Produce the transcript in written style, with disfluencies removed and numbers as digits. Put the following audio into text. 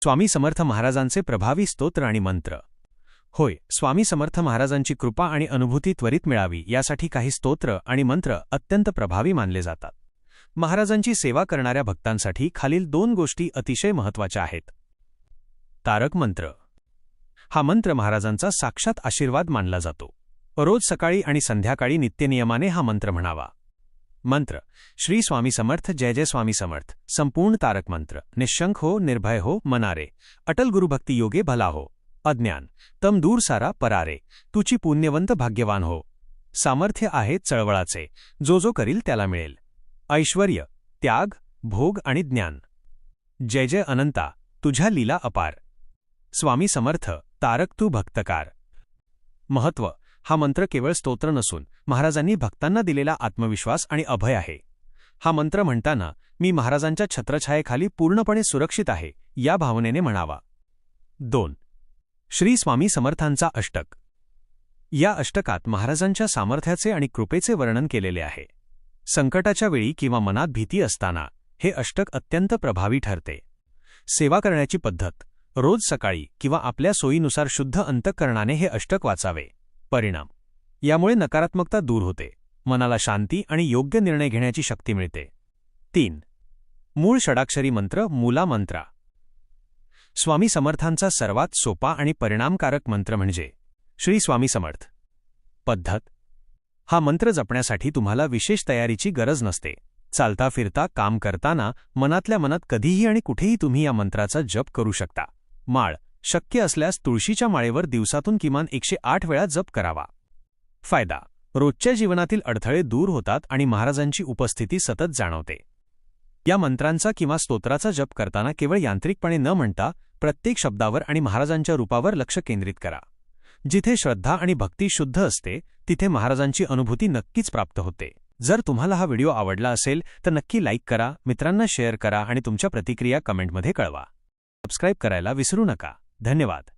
स्वामी समर्थ महाराजांचे प्रभावी स्तोत्र आणि मंत्र. होय, स्वामी समर्थ महाराजांची कृपा आणि अनुभूती त्वरित मिळावी यासाठी काही स्तोत्र आणि मंत्र अत्यंत प्रभावी मानले जातात. महाराजांची सेवा करणाऱ्या भक्तांसाठी खालील 2 गोष्टी अतिशय महत्त्वाच्या आहेत. तारक मंत्र. हा मंत्र महाराजांचा साक्षात आशीर्वाद मानला जातो. रोज सकाळी आणि संध्याकाळी नित्यनियमाने हा मंत्र म्हणावा. मंत्र: श्री स्वामी समर्थ, जय जय स्वामी समर्थ. संपूर्ण तारक मंत्र: निशंक हो, निर्भय हो, मनारे. अटल गुरुभक्ती योगे भला हो. अज्ञान तम दूर सारा परारे. तुची पुण्यवंत भाग्यवान हो. सामर्थ्य आहे चळवळाचे, जो जो करील त्याला मिळेल. ऐश्वर्य, त्याग, भोग आणि ज्ञान. जय जय अनंता, तुझ्या लीला अपार. स्वामी समर्थ, तारक तू भक्तकार. महत्त्व: हा मंत्र केवळ स्तोत्र नसून महाराजांनी भक्तांना दिलेला आत्मविश्वास आणि अभय आहे. हा मंत्र म्हणताना मी महाराजांच्या छत्रछायेखाली पूर्णपणे सुरक्षित आहे या भावनेने म्हणावा. 2. श्री स्वामी समर्थांचा अष्टक. या अष्टकात महाराजांच्या सामर्थ्याचे आणि कृपेचे वर्णन केलेले आहे. संकटाच्या वेळी किंवा मनात भीती असताना हे अष्टक अत्यंत प्रभावी ठरते. सेवा करण्याची पद्धत: रोज सकाळी किंवा आपल्या सोयीनुसार शुद्ध अंतःकरणाने हे अष्टक वाचावे. परिणाम: यामुळे नकारात्मकता दूर होते, मनाला शांती आणि योग्य निर्णय घेण्याची शक्ती मिळते. 3. मूळ षडाक्षरी मंत्र, मूला मंत्रा. स्वामी समर्थांचा सर्वात सोपा आणि परिणामकारक मंत्र म्हणजे श्री स्वामी समर्थ. पद्धत: हा मंत्र जपण्यासाठी तुम्हाला विशेष तयारीची गरज नसते. चालता फिरता, काम करताना, मनातल्या मनात कधीही आणि कुठेही तुम्ही या मंत्राचा जप करू शकता. माळ: शक्य असल्यास तुळशीच्या माळेवर दिवसातून किमान 108 वेळा जप करावा. फायदा: रोजच्या जीवनातील अडथळे दूर होतात आणि महाराजांची उपस्थिती सतत जाणवते. या मंत्रांचा किंवा स्तोत्राचा जप करताना केवळ यांत्रिकपणे न म्हणता प्रत्येक शब्दावर आणि महाराजांच्या रूपावर लक्ष केंद्रित करा. जिथे श्रद्धा आणि भक्ती शुद्ध असते तिथे महाराजांची अनुभूती नक्कीच प्राप्त होते. जर तुम्हाला हा व्हिडिओ आवडला असेल तर नक्की लाईक करा, मित्रांना शेअर करा आणि तुमच्या प्रतिक्रिया कमेंटमध्ये कळवा. सबस्क्राईब करायला विसरू नका. धन्यवाद.